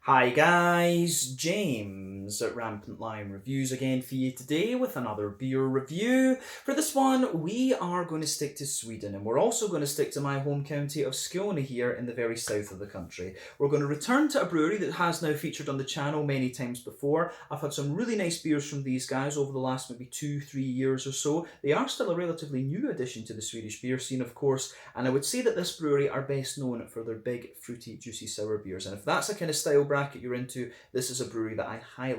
Hi guys, James at Rampant Lion Reviews again for you today with another beer review. For this one, we are going to stick to Sweden, and we're also going to stick to my home county of Skåne here in the very south of the country. We're going to return to a brewery that has now featured on the channel many times before. I've had some really nice beers from these guys over the last maybe 2-3 years or so. They are still a relatively new addition to the Swedish beer scene, of course, and I would say that this brewery are best known for their big, fruity, juicy sour beers. And if that's the kind of style bracket you're into, this is a brewery that I highly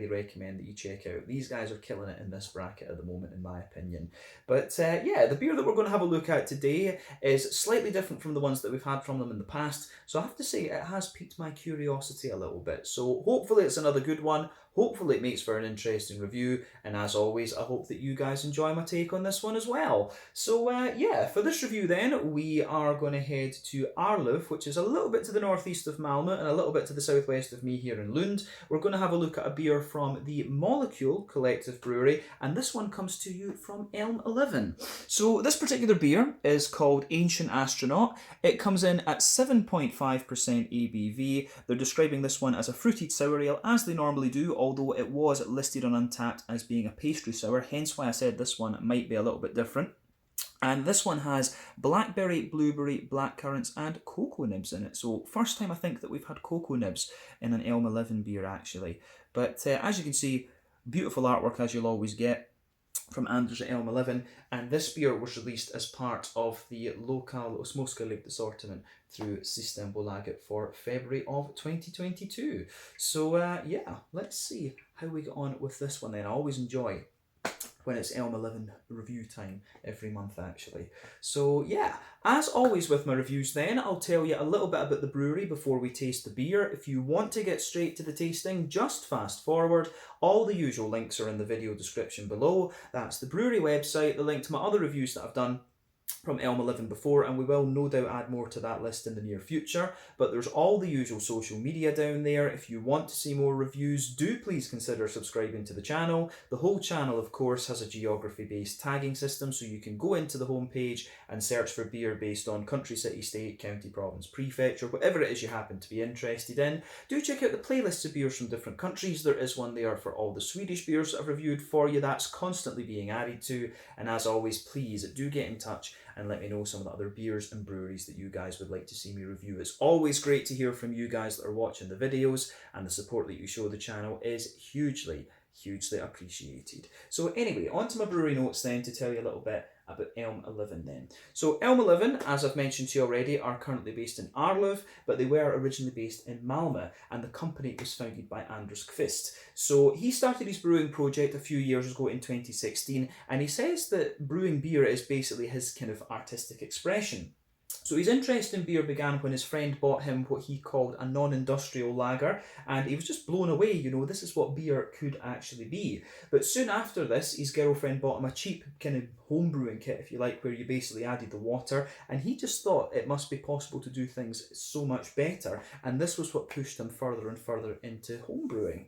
recommend that you check out. These guys are killing it in this bracket at the moment, in my opinion. But yeah, the beer that we're going to have a look at today is slightly different from the ones that we've had from them in the past, so I have to say it has piqued my curiosity a little bit. So hopefully it's another good one. Hopefully it makes for an interesting review, and as always, I hope that you guys enjoy my take on this one as well. So yeah, for this review then, we are going to head to Arlöv, which is a little bit to the northeast of Malmö and a little bit to the southwest of me here in Lund. We're going to have a look at a beer from the Molecule Collective Brewery, and this one comes to you from Elmeleven. So this particular beer is called Ancient Astronaut. It comes in at 7.5% ABV. They're describing this one as a fruited sour ale, as they normally do, although it was listed on Untappd as being a pastry sour, hence why I said this one might be a little bit different. And this one has blackberry, blueberry, blackcurrants and Coconibs in it. So first time I think that we've had Coconibs in an Elmeleven beer actually. But as you can see, beautiful artwork as you'll always get from Anders at Elmeleven, and this beer was released as part of the local Småskaligt assortment through Systembolaget for February of 2022. So yeah, let's see how we get on with this one then. I always enjoy when it's Elmeleven review time every month actually. So yeah, as always with my reviews then, I'll tell you a little bit about the brewery before we taste the beer. If you want to get straight to the tasting, just fast forward. All the usual links are in the video description below. That's the brewery website, the link to my other reviews that I've done from Elmeleven before, and we will no doubt add more to that list in the near future. But there's all the usual social media down there. If you want to see more reviews, do please consider subscribing to the channel. The whole channel, of course, has a geography-based tagging system, so you can go into the homepage and search for beer based on country, city, state, county, province, prefecture, whatever it is you happen to be interested in. Do check out the playlists of beers from different countries. There is one there for all the Swedish beers that I've reviewed for you. That's constantly being added to. And as always, please do get in touch and let me know some of the other beers and breweries that you guys would like to see me review. It's always great to hear from you guys that are watching the videos, and the support that you show the channel is hugely appreciated. So anyway, on to my brewery notes then to tell you a little bit about Elmeleven then. So Elmeleven, as I've mentioned to you already, are currently based in Arlöv, but they were originally based in Malmö, and the company was founded by Anders Kvist. So he started his brewing project a few years ago in 2016, and he says that brewing beer is basically his kind of artistic expression. So his interest in beer began when his friend bought him what he called a non-industrial lager, and he was just blown away, you know, this is what beer could actually be. But soon after this, his girlfriend bought him a cheap kind of home brewing kit, if you like, where you basically added the water, and he just thought it must be possible to do things so much better, and this was what pushed him further and further into home brewing.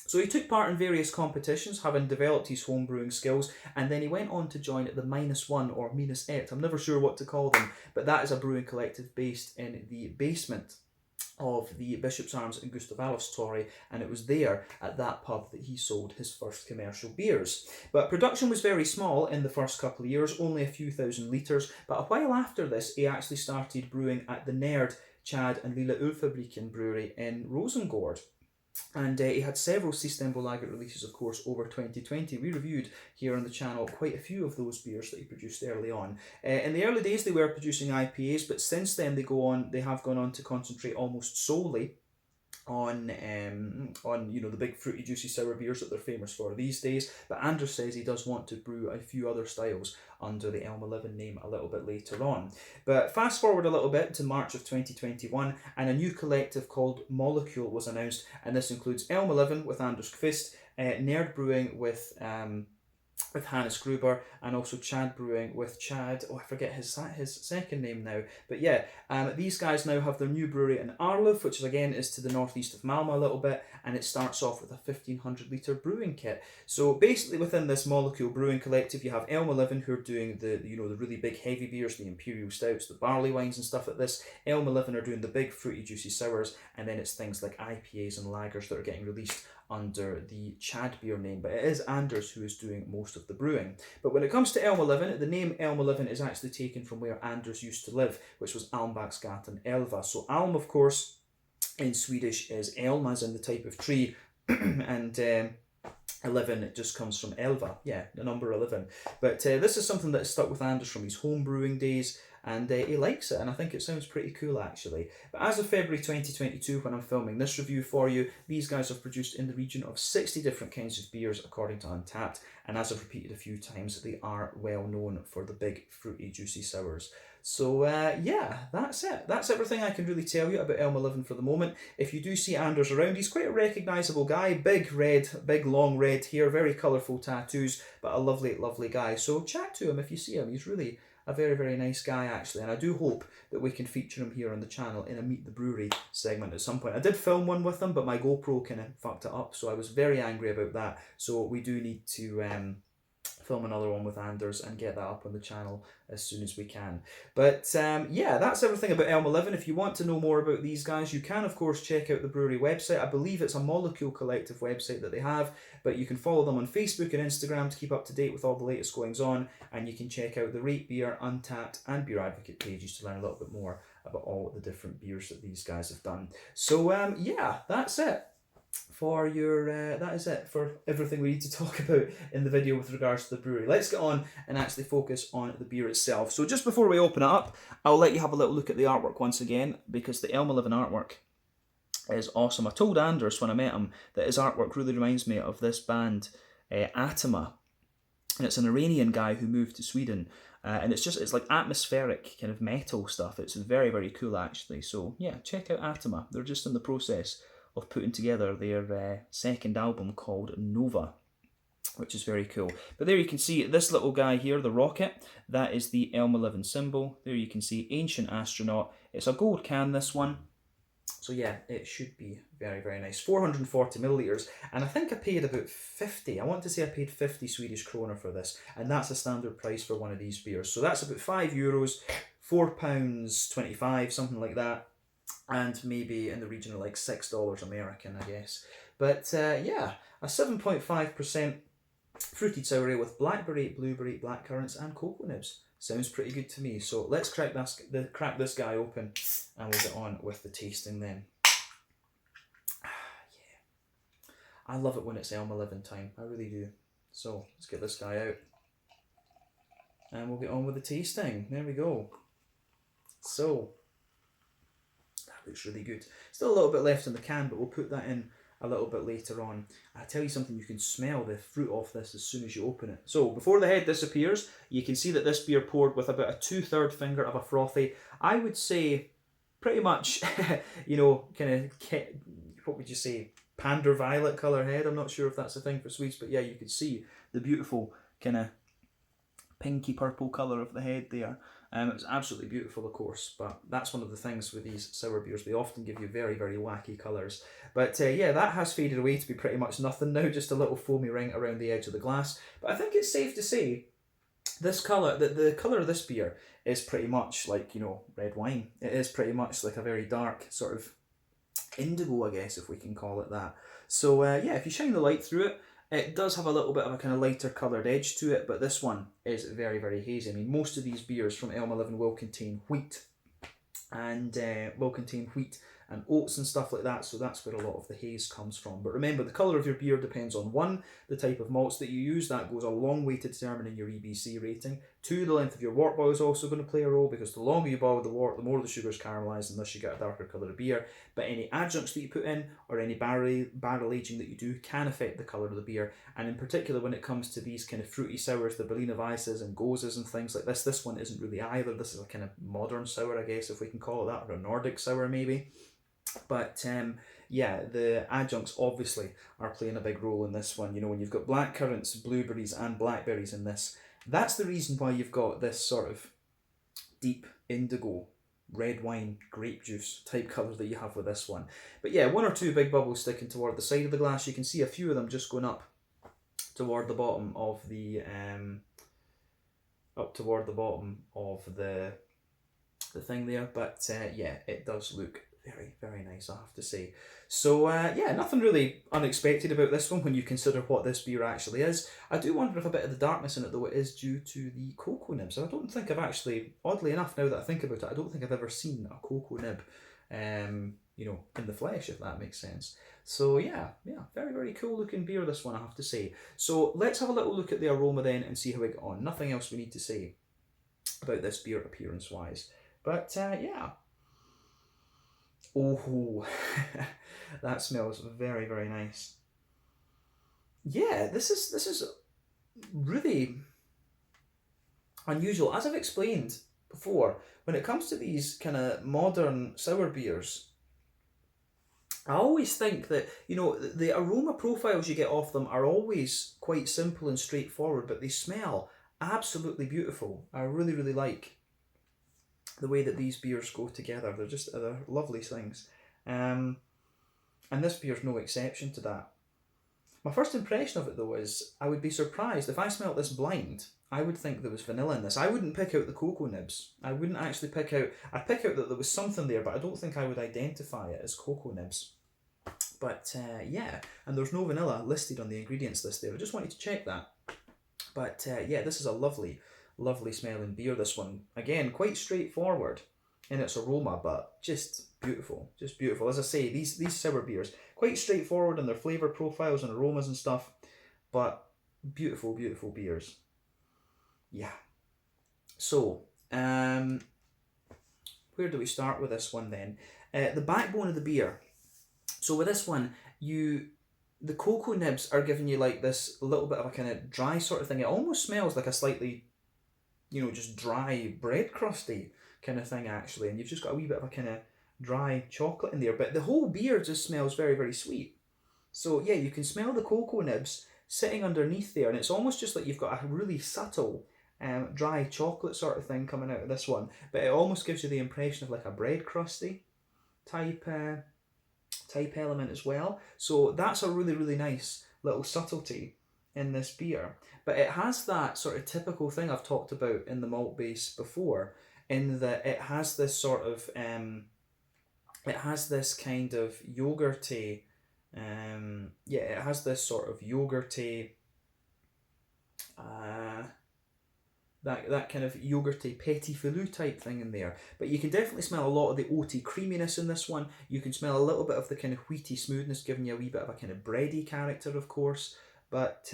So he took part in various competitions, having developed his homebrewing skills, and then he went on to join the -1 or Minus Ett, I'm never sure what to call them, but that is a brewing collective based in the basement of the Bishop's Arms and Gustav Adolfs Torg, and it was there at that pub that he sold his first commercial beers. But production was very small in the first couple of years, only a few thousand litres, but a while after this he actually started brewing at the Nerd, Chad and Lilla Ölfabriken brewery in Rosengård. And he had several Systembolaget releases, of course, over 2020. We reviewed here on the channel quite a few of those beers that he produced early on. In the early days, they were producing IPAs, but since then they have gone on to concentrate almost solely on you know, the big fruity juicy sour beers that they're famous for these days. But Anders says he does want to brew a few other styles under the Elmeleven name a little bit later on. But fast forward a little bit to March of 2021, and a new collective called Molecule was announced, and this includes Elmeleven with Anders Kvist, Nerd Brewing with with Hannes Gruber, and also Chad Brewing with Chad. Oh, I forget his second name now. But yeah, these guys now have their new brewery in Arlöv, which is again is to the northeast of Malmö a little bit, and it starts off with a 1,500 litre brewing kit. So basically, within this Molecule Brewing Collective, you have Elmeleven, who are doing the the really big heavy beers, the imperial stouts, the barley wines and stuff like this. Elmeleven are doing the big fruity juicy sours, and then it's things like IPAs and lagers that are getting released under the Chad beer name, but it is Anders who is doing most of the brewing. But when it comes to Elmeleven, the name Elmeleven is actually taken from where Anders used to live, which was Almbacksgatan 11. So Alm, of course, in Swedish is elm, as in the type of tree, and 11, it just comes from elva, yeah, the number 11. But this is something that has stuck with Anders from his home brewing days, and he likes it, and I think it sounds pretty cool actually. But as of February 2022, when I'm filming this review for you, these guys have produced in the region of 60 different kinds of beers according to Untappd, and as I've repeated a few times, they are well known for the big fruity juicy sours. So yeah, that's it. That's everything I can really tell you about Elmeleven for the moment. If you do see Anders around, he's quite a recognisable guy. Big long red hair, very colourful tattoos, but a lovely, lovely guy. So chat to him if you see him. He's really a very, very nice guy actually, and I do hope that we can feature him here on the channel in a Meet the Brewery segment at some point. I did film one with him, but my GoPro kind of fucked it up, so I was very angry about that. So we do need to film another one with Anders and get that up on the channel as soon as we can. But yeah, that's everything about Elmeleven. If you want to know more about these guys, you can of course check out the brewery website. I believe it's a Molecule Collective website that they have, but you can follow them on Facebook and Instagram to keep up to date with all the latest goings on, and you can check out the Rate Beer, Untappd and Beer Advocate pages to learn a little bit more about all the different beers that these guys have done. So yeah, that's it for your that is it for everything we need to talk about in the video with regards to the brewery. Let's get on and actually focus on the beer itself. So just before we open it up, I'll let you have a little look at the artwork once again, because the Elmeleven artwork is awesome. I told Anders when I met him that his artwork really reminds me of this band Aroma, and it's an Iranian guy who moved to Sweden, and it's like atmospheric kind of metal stuff. It's very, very cool actually. So yeah, check out Aroma. They're just in the process of putting together their second album called Nova, which is very cool. But there you can see this little guy here, the rocket, that is the Elmeleven symbol. There you can see Ancient Astronaut. It's a gold can, this one. So yeah, it should be very, very nice. 440 millilitres, and I think I paid about 50. I want to say I paid 50 Swedish kronor for this, and that's a standard price for one of these beers. So that's about €5, £4.25, something like that. And maybe in the region of like $6 American, I guess. But yeah, a 7.5% fruited sour ale with blackberry, blueberry, blackcurrants and Coconibs. Sounds pretty good to me. So let's crack this guy open, and we'll get on with the tasting then. Yeah, I love it when it's Elmeleven time. I really do. So let's get this guy out, and we'll get on with the tasting. There we go. So looks really good. Still a little bit left in the can, but we'll put that in a little bit later on. I tell you something, you can smell the fruit off this as soon as you open it. So before the head disappears, you can see that this beer poured with about a 2/3 finger of a frothy, I would say pretty much, you know, kind of, what would you say, pander violet colour head. I'm not sure if that's a thing for Swedes, but yeah, you can see the beautiful kind of pinky purple colour of the head there. It's absolutely beautiful, of course, but that's one of the things with these sour beers. They often give you very, very wacky colours. But yeah, that has faded away to be pretty much nothing now, just a little foamy ring around the edge of the glass. But I think it's safe to say this colour, the colour of this beer is pretty much like, you know, red wine. It is pretty much like a very dark sort of indigo, I guess, if we can call it that. So yeah, if you shine the light through it, it does have a little bit of a kind of lighter coloured edge to it, but this one is very, very hazy. I mean, most of these beers from Elmeleven will contain wheat and oats and stuff like that, so that's where a lot of the haze comes from. But remember, the colour of your beer depends on 1, the type of malts that you use. That goes a long way to determining your EBC rating. 2, the length of your wort boil is also going to play a role, because the longer you boil the wort, the more the sugar's caramelised, and thus you get a darker colour of beer. But any adjuncts that you put in, or any barrel aging that you do, can affect the colour of the beer. And in particular, when it comes to these kind of fruity sours, the Berliner Weisses and Goses and things like this one isn't really either. This is a kind of modern sour, I guess, if we can call it that, or a Nordic sour maybe. But yeah, the adjuncts obviously are playing a big role in this one. You know, when you've got blackcurrants, blueberries, and blackberries in this, that's the reason why you've got this sort of deep indigo, red wine, grape juice type colour that you have with this one. But yeah, one or two big bubbles sticking toward the side of the glass. You can see a few of them just going up toward the bottom of the the thing there. But yeah, it does look very, very nice, I have to say. So yeah, nothing really unexpected about this one when you consider what this beer actually is. I do wonder if a bit of the darkness in it though is due to the cocoa nibs. I don't think I've actually, oddly enough, now that I think about it, I don't think I've ever seen a cocoa nib, you know, in the flesh, if that makes sense. So yeah, very, very cool looking beer, this one, I have to say. So let's have a little look at the aroma then and see how we get on. Nothing else we need to say about this beer appearance wise. But yeah. Oh, that smells very, very nice. Yeah, this is really unusual. As I've explained before, when it comes to these kind of modern sour beers, I always think that, you know, the aroma profiles you get off them are always quite simple and straightforward, but they smell absolutely beautiful. I really, really like the way that these beers go together. They're lovely things. And this beer's no exception to that. My first impression of it though is I would be surprised if I smelt this blind. I would think there was vanilla in this. I wouldn't pick out the cocoa nibs. I wouldn't actually pick out, I'd pick out that there was something there, but I don't think I would identify it as cocoa nibs. But yeah, and there's no vanilla listed on the ingredients list there. I just wanted to check that. But yeah, this is a lovely, lovely smelling beer, this one. Again, quite straightforward in its aroma, but just beautiful. Just beautiful. As I say, these sour beers, quite straightforward in their flavour profiles and aromas and stuff, but beautiful, beautiful beers. Yeah. So, where do we start with this one then? The backbone of the beer. So with this one, the cocoa nibs are giving you like this little bit of a kind of dry sort of thing. It almost smells like a slightly, you know, just dry bread crusty kind of thing actually. And you've just got a wee bit of a kind of dry chocolate in there. But the whole beer just smells very, very sweet. So yeah, you can smell the cocoa nibs sitting underneath there. And it's almost just like you've got a really subtle dry chocolate sort of thing coming out of this one. But it almost gives you the impression of like a bread crusty type element as well. So that's a really, really nice little subtlety in this beer. But it has that sort of typical thing I've talked about in the malt base before, in that it has this sort of it has this kind of yogurty it has this sort of yogurty that kind of yogurty petit filou type thing in there. But you can definitely smell a lot of the oaty creaminess in this one. You can smell a little bit of the kind of wheaty smoothness, giving you a wee bit of a kind of bready character, of course. But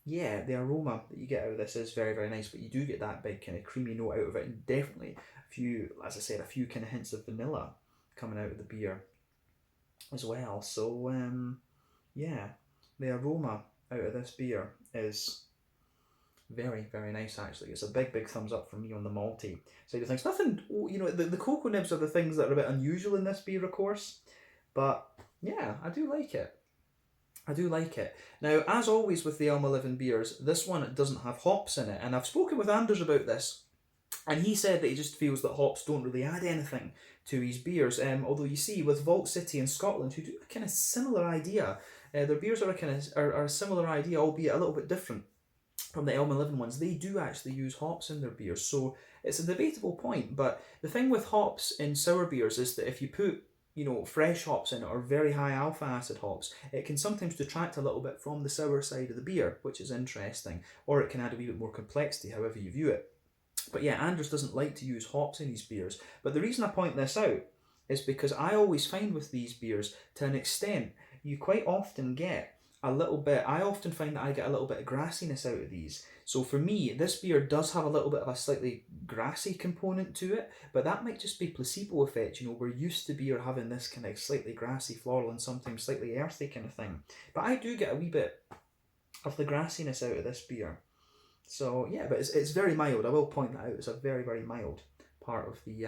yeah, the aroma that you get out of this is very, very nice. But you do get that big kind of creamy note out of it, and definitely a few, as I said, a few kind of hints of vanilla coming out of the beer as well. So yeah, the aroma out of this beer is very, very nice actually. It's a big, big thumbs up from me on the malty side of things. Nothing, you know, the cocoa nibs are the things that are a bit unusual in this beer, of course. But yeah, I do like it. I do like it. Now, as always with the Elmeleven beers, this one doesn't have hops in it. And I've spoken with Anders about this, and he said that he just feels that hops don't really add anything to his beers. Although you see, with Vault City in Scotland, who do a kind of similar idea, their beers are a similar idea, albeit a little bit different from the Elmeleven ones. They do actually use hops in their beers, so it's a debatable point. But the thing with hops in sour beers is that if you put, you know, fresh hops in it or very high alpha acid hops, it can sometimes detract a little bit from the sour side of the beer, which is interesting, or it can add a wee bit more complexity, however you view it. But yeah, Anders doesn't like to use hops in his beers. But the reason I point this out is because I always find with these beers, to an extent, you quite often get a little bit, I often find that I get a little bit of grassiness out of these. So for me, this beer does have a little bit of a slightly grassy component to it, but that might just be placebo effect. You know, we're used to beer having this kind of slightly grassy, floral, and sometimes slightly earthy kind of thing. But I do get a wee bit of the grassiness out of this beer. So yeah, but it's very mild. I will point that out. It's a very, very mild part of the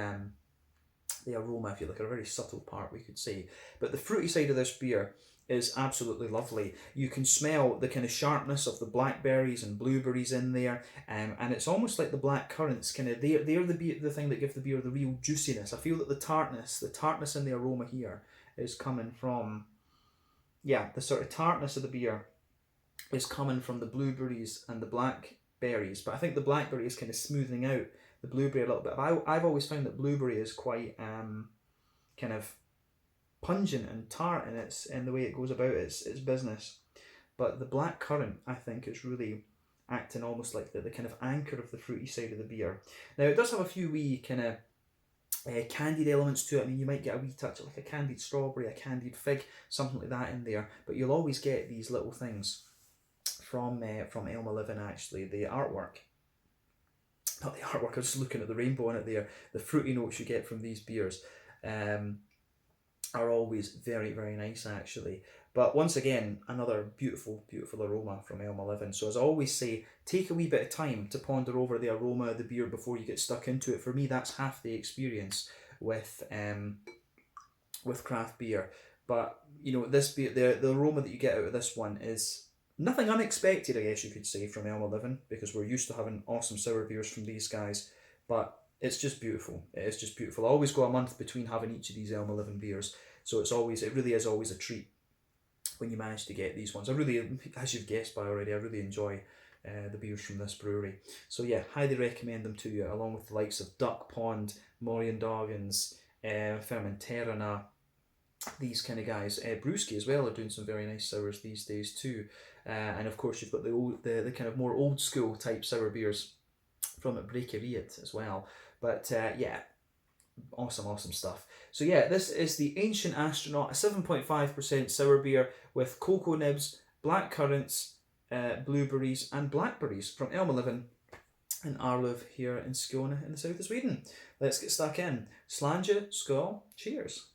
the aroma, if you like, a very subtle part, we could say. But the fruity side of this beer is absolutely lovely. You can smell the kind of sharpness of the blackberries and blueberries in there, and it's almost like the blackcurrants kind of, they're the thing that give the beer the real juiciness. I feel that the tartness in the aroma here is coming from, yeah, the sort of tartness of the beer is coming from the blueberries and the blackberries, but I think the blackberry is kind of smoothing out the blueberry a little bit. I've always found that blueberry is quite kind of pungent and tart in the way it goes about its business, but the blackcurrant, I think, is really acting almost like the kind of anchor of the fruity side of the beer. Now it does have a few wee kind of candied elements to it. I mean, you might get a wee touch of like a candied strawberry, a candied fig, something like that in there, but you'll always get these little things from Elmeleven, actually. The artwork, not the artwork, I was just looking at the rainbow on it there. The fruity notes you get from these beers are always very, very nice, actually. But once again, another beautiful, beautiful aroma from Elmeleven. So as I always say, take a wee bit of time to ponder over the aroma of the beer before you get stuck into it. For me, that's half the experience with craft beer. But you know, this beer, the aroma that you get out of this one is nothing unexpected, I guess you could say, from Elmeleven, because we're used to having awesome sour beers from these guys. But it's just beautiful. It is just beautiful. I always go a month between having each of these Elmeleven beers, so it really is always a treat when you manage to get these ones. I really, as you've guessed by already, I really enjoy the beers from this brewery. So yeah, highly recommend them to you, along with the likes of Duck Pond, Morgendagens, Fermenterana, these kind of guys. Brewski as well are doing some very nice sours these days too. And of course you've got the kind of more old school type sour beers from Breakeriet as well. But yeah, awesome stuff. So yeah, this is the Ancient Astronaut, a 7.5% sour beer with Coconibs, blackcurrants, blueberries and blackberries from Elmeleven in Arlöv here in Skåne in the south of Sweden. Let's get stuck in. Slange, skål, cheers.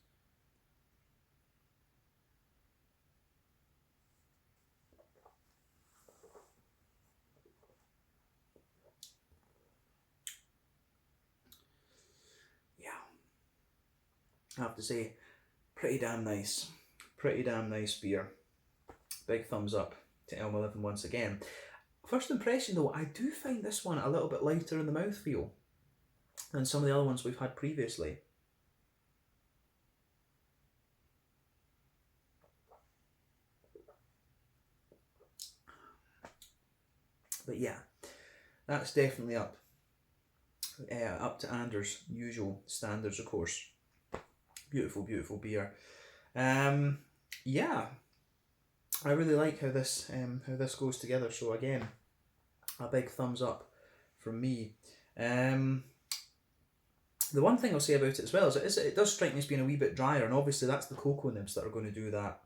I have to say, pretty damn nice beer. Big thumbs up to Elmeleven once again. First impression though, I do find this one a little bit lighter in the mouthfeel than some of the other ones we've had previously. But yeah, that's definitely up to Anders' usual standards, of course. Beautiful, beautiful beer. Yeah, I really like how this goes together. So again, a big thumbs up from me. The one thing I'll say about it as well is it does strike me as being a wee bit drier, and obviously that's the Coconibs that are going to do that.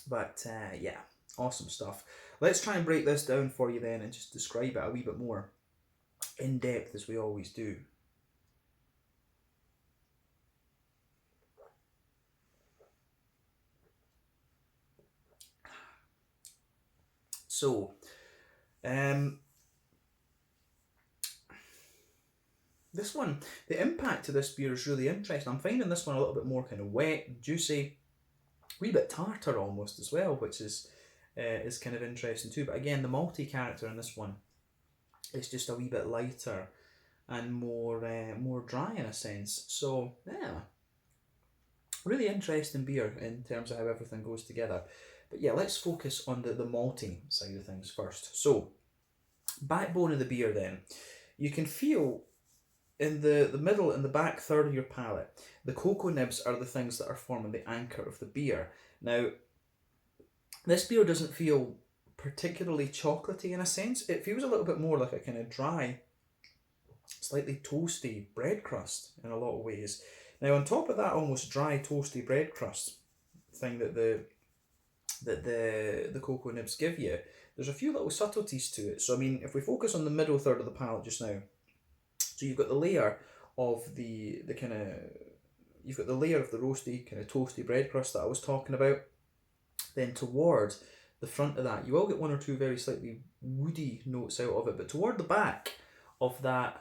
But yeah, awesome stuff. Let's try and break this down for you then and just describe it a wee bit more in depth as we always do. So, this one, the impact of this beer is really interesting. I'm finding this one a little bit more kind of wet and juicy, a wee bit tartar almost as well, which is kind of interesting too. But again, the malty character in this one is just a wee bit lighter and more dry in a sense. So yeah, really interesting beer in terms of how everything goes together. But yeah, let's focus on the malty side of things first. So, backbone of the beer then. You can feel in the middle and the back third of your palate, the cocoa nibs are the things that are forming the anchor of the beer. Now, this beer doesn't feel particularly chocolatey in a sense. It feels a little bit more like a kind of dry, slightly toasty bread crust in a lot of ways. Now, on top of that almost dry, toasty bread crust thing that the cocoa nibs give you, there's a few little subtleties to it. So I mean, if we focus on the middle third of the palate just now, so you've got the layer of the kind of, you've got the layer of the roasty kind of toasty bread crust that I was talking about. Then towards the front of that, you will get one or two very slightly woody notes out of it, but toward the back of that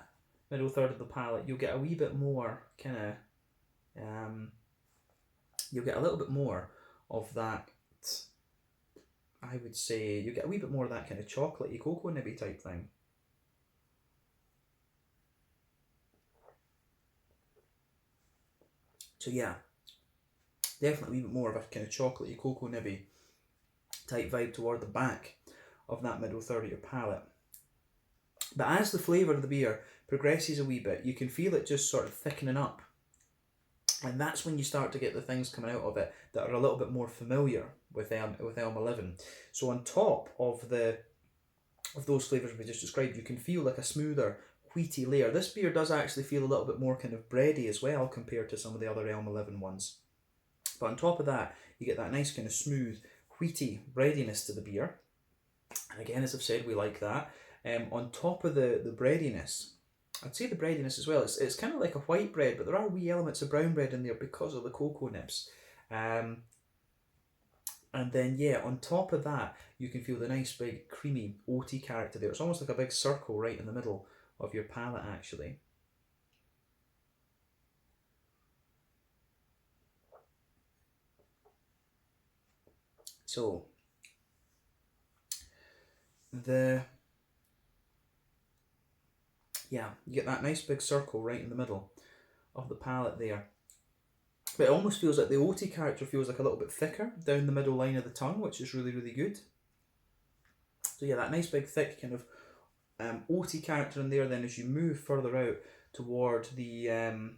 middle third of the palate, you'll get a wee bit more kind of you'll get a little bit more of that. I would say you get a wee bit more of that kind of chocolatey cocoa nibby type thing. So yeah, definitely a wee bit more of a kind of chocolatey cocoa nibby type vibe toward the back of that middle third of your palate. But as the flavour of the beer progresses a wee bit, you can feel it just sort of thickening up. And that's when you start to get the things coming out of it that are a little bit more familiar with Elmeleven. So on top of those flavours we just described, you can feel like a smoother, wheaty layer. This beer does actually feel a little bit more kind of bready as well compared to some of the other Elmeleven ones. But on top of that, you get that nice kind of smooth, wheaty breadiness to the beer. And again, as I've said, we like that. On top of the breadiness, I'd say the breadiness as well, it's kind of like a white bread, but there are wee elements of brown bread in there because of the cocoa nibs. And then, yeah, on top of that, you can feel the nice big creamy oaty character there. It's almost like a big circle right in the middle of your palate, actually. So, yeah, you get that nice big circle right in the middle of the palate there. But it almost feels like the oaty character feels like a little bit thicker down the middle line of the tongue, which is really, really good. So yeah, that nice big thick kind of oaty character in there. Then as you move further out toward the edge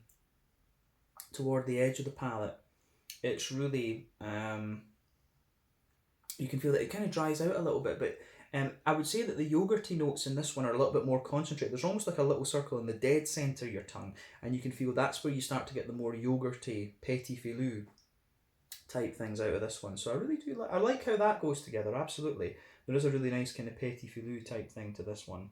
of the palate, it's really you can feel that it kind of dries out a little bit, but I would say that the yogurty notes in this one are a little bit more concentrated. There's almost like a little circle in the dead centre of your tongue, and you can feel that's where you start to get the more yogurty, petit filou type things out of this one. So I really do I like how that goes together, absolutely. There is a really nice kind of petit filou type thing to this one.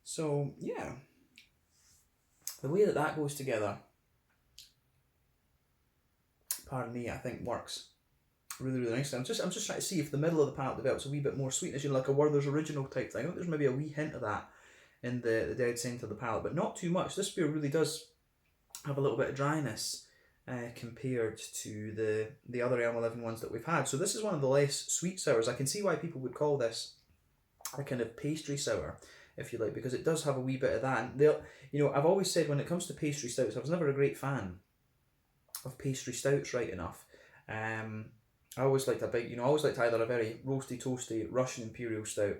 So yeah, the way that goes together, pardon me, I think works really, really nicely. I'm just trying to see if the middle of the palate develops a wee bit more sweetness, like a Werther's Original type thing. I think there's maybe a wee hint of that in the dead centre of the palate, but not too much. This beer really does have a little bit of dryness compared to the other Elmeleven ones that we've had. So this is one of the less sweet sours. I can see why people would call this a kind of pastry sour, if you like, because it does have a wee bit of that. And I've always said when it comes to pastry stouts, I was never a great fan of pastry stouts, right enough. I always liked either a very roasty, toasty Russian Imperial Stout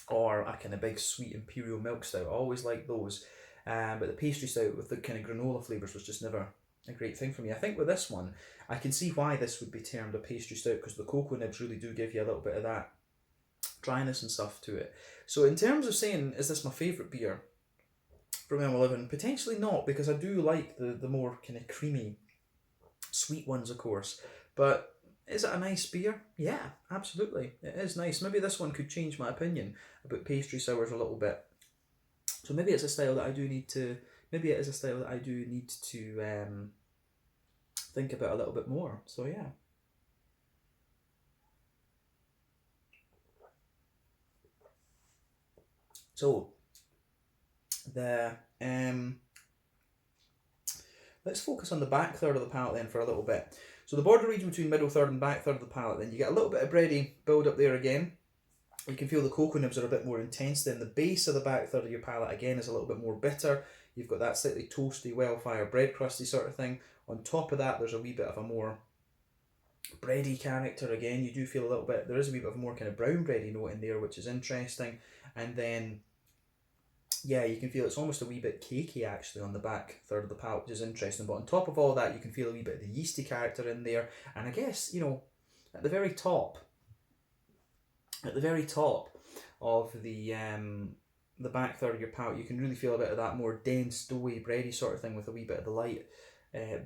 or a kind of big sweet Imperial Milk Stout. I always liked those. But the pastry stout with the kind of granola flavours was just never a great thing for me. I think with this one, I can see why this would be termed a pastry stout, because the cocoa nibs really do give you a little bit of that dryness and stuff to it. So in terms of saying, is this my favourite beer from Elmeleven? Potentially not, because I do like the more kind of creamy, sweet ones, of course. But is it a nice beer? Yeah, absolutely. It is nice. Maybe this one could change my opinion about pastry sours a little bit. So maybe it's a style that I do need to. Maybe it is a style that I do need to think about a little bit more. So yeah. So let's focus on the back third of the palate then for a little bit. So the border region between middle third and back third of the palate, then you get a little bit of bready build up there again. You can feel the cocoa nibs are a bit more intense. Then the base of the back third of your palate again is a little bit more bitter. You've got that slightly toasty, well-fired, bread crusty sort of thing. On top of that, there's a wee bit of a more bready character again. You do feel a little bit, there is a wee bit of a more kind of brown bready note in there, which is interesting. And then, yeah, you can feel it's almost a wee bit cakey actually on the back third of the palate, which is interesting. But on top of all that, you can feel a wee bit of the yeasty character in there. And I guess, at the very top of the back third of your palate, you can really feel a bit of that more dense, doughy, bready sort of thing with a wee bit of the light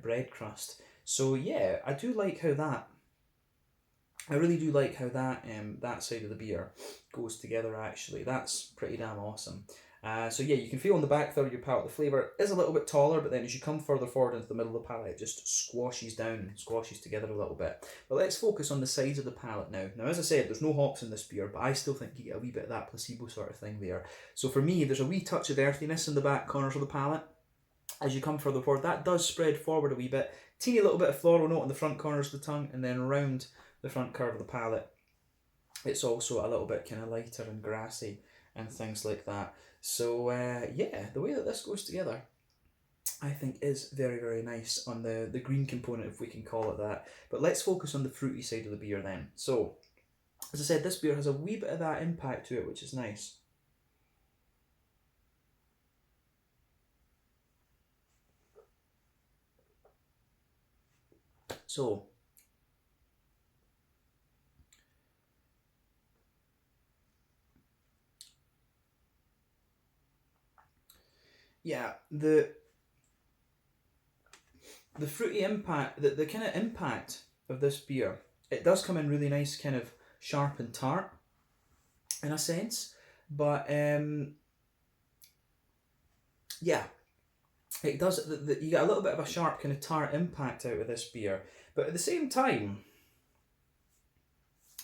bread crust. So yeah, I do like how that. I really do like how that that side of the beer goes together. Actually, that's pretty damn awesome. So yeah, you can feel on the back third of your palate the flavour is a little bit taller, but then as you come further forward into the middle of the palate, it just squashes down, squashes together a little bit. But let's focus on the sides of the palate now. Now, as I said, there's no hops in this beer, but I still think you get a wee bit of that placebo sort of thing there. So for me, there's a wee touch of earthiness in the back corners of the palate. As you come further forward, that does spread forward a wee bit. Teeny little bit of floral note in the front corners of the tongue, and then around the front curve of the palate, it's also a little bit kind of lighter and grassy and things like that. So yeah, the way that this goes together, I think is very, very nice on the green component, if we can call it that. But let's focus on the fruity side of the beer then. So, as I said, this beer has a wee bit of that impact to it, which is nice. So, yeah, the fruity impact, the kind of impact of this beer, it does come in really nice, kind of sharp and tart in a sense, but yeah, it does. You get a little bit of a sharp kind of tart impact out of this beer, but at the same time,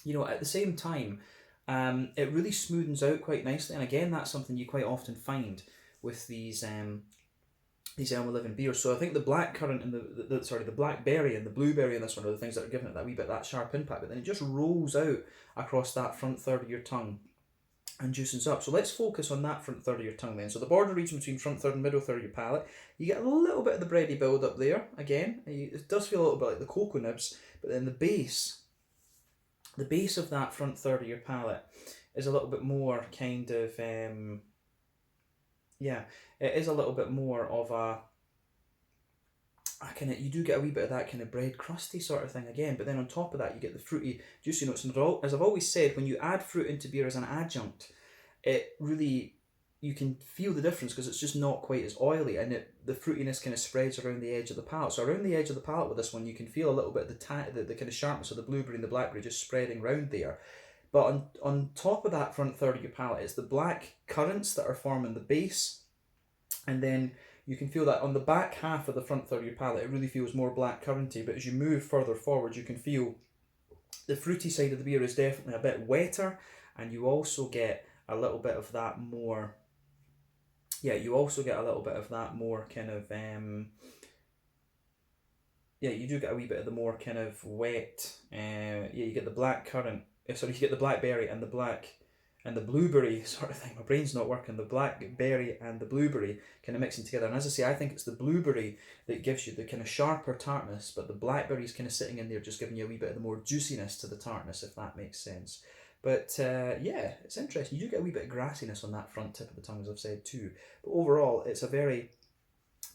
it really smoothens out quite nicely, and again, that's something you quite often find with these Elmeleven beers. So I think the blackcurrant and the blackberry and the blueberry and this one are the things that are giving it that wee bit that sharp impact, but then it just rolls out across that front third of your tongue and juices up. So let's focus on that front third of your tongue then. So the border region between front third and middle third of your palate, you get a little bit of the bready build up there. Again, it does feel a little bit like the Coconibs, but then the base of that front third of your palate is a little bit more kind of yeah, it is a little bit more of a kind of, you do get a wee bit of that kind of bread crusty sort of thing again, but then on top of that you get the fruity juicy notes. And as I've always said, when you add fruit into beer as an adjunct, it really, you can feel the difference because it's just not quite as oily, and the fruitiness kind of spreads around the edge of the palate. So around the edge of the palate with this one, you can feel a little bit of the kind of sharpness of the blueberry and the blackberry just spreading around there. But on top of that front third of your palate, it's the black currants that are forming the base, and then you can feel that on the back half of the front third of your palate, it really feels more blackcurranty. But as you move further forward, you can feel the fruity side of the beer is definitely a bit wetter, and you also get a little bit of that more. Yeah, you also get a little bit of that more kind of. Yeah, you do get a wee bit of the more kind of wet. Yeah, you get the blackcurrant. Sorry, you get the blackberry and the blueberry sort of thing. My brain's not working. The blackberry and the blueberry kind of mixing together. And as I say, I think it's the blueberry that gives you the kind of sharper tartness, but the blackberry's kind of sitting in there just giving you a wee bit of the more juiciness to the tartness, if that makes sense. But yeah, it's interesting. You do get a wee bit of grassiness on that front tip of the tongue, as I've said too. But overall, it's a very,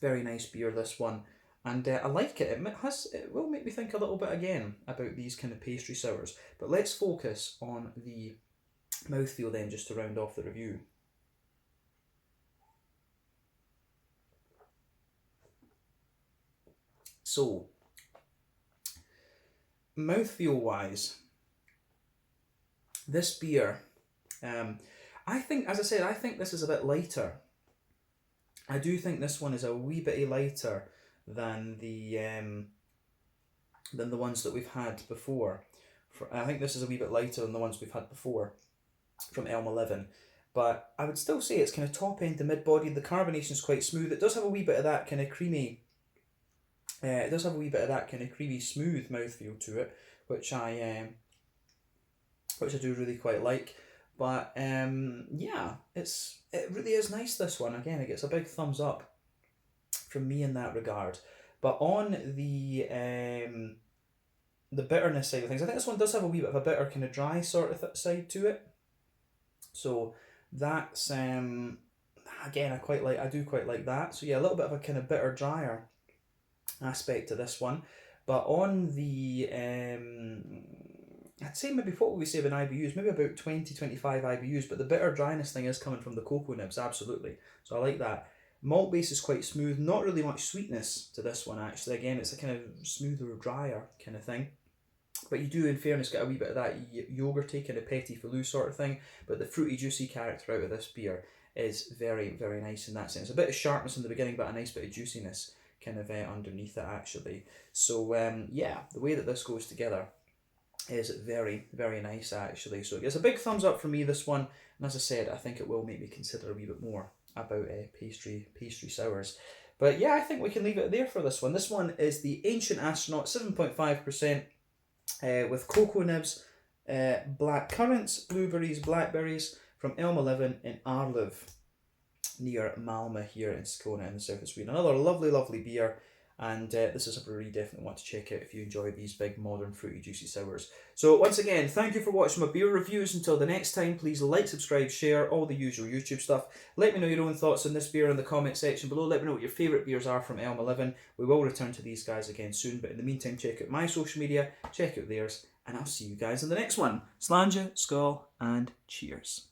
very nice beer, this one. And I like it. It will make me think a little bit again about these kind of pastry sours. But let's focus on the mouthfeel then, just to round off the review. So, mouthfeel wise, this beer, I think, as I said, I think this is a bit lighter. I do think this one is a wee bit lighter than the ones that we've had before. I think this is a wee bit lighter than the ones we've had before from Elmeleven, but I would still say it's kind of top end to mid body. The carbonation is quite smooth. It does have a wee bit of that kind of creamy. It does have a wee bit of that kind of creamy, smooth mouthfeel to it, which I do really quite like. But yeah, it really is nice, this one. Again, it gets a big thumbs up from me in that regard. But on the bitterness side of things, I think this one does have a wee bit of a bitter kind of dry sort of side to it. So that's again, I do quite like that. So yeah, a little bit of a kind of bitter drier aspect to this one. But on the I'd say maybe, what would we say about IBUs? Maybe about 20-25 IBUs, but the bitter dryness thing is coming from the Coconibs, absolutely. So I like that. Malt base is quite smooth, not really much sweetness to this one actually. Again, it's a kind of smoother, drier kind of thing. But you do, in fairness, get a wee bit of that yogurty, kind of petit filou sort of thing. But the fruity, juicy character out of this beer is very, very nice in that sense. A bit of sharpness in the beginning, but a nice bit of juiciness kind of underneath it actually. So yeah, the way that this goes together is very, very nice actually. So it gets a big thumbs up from me, this one. And as I said, I think it will make me consider a wee bit more about pastry sours. But yeah, I think we can leave it there for this one. This one is the Ancient Astronaut, 7.5%, with Coconibs, Blackcurrants, blueberries, blackberries, from Elmeleven in Arlöv, near Malmö here in Skåne in the south of Sweden. Another lovely, lovely beer, and this is a brewery you definitely want to check out if you enjoy these big, modern, fruity, juicy sours. So once again, thank you for watching my beer reviews. Until the next time, please like, subscribe, share, all the usual YouTube stuff. Let me know your own thoughts on this beer in the comment section below. Let me know what your favourite beers are from Elmeleven. We will return to these guys again soon, but in the meantime, check out my social media, check out theirs, and I'll see you guys in the next one. Slàinte, skål, and cheers.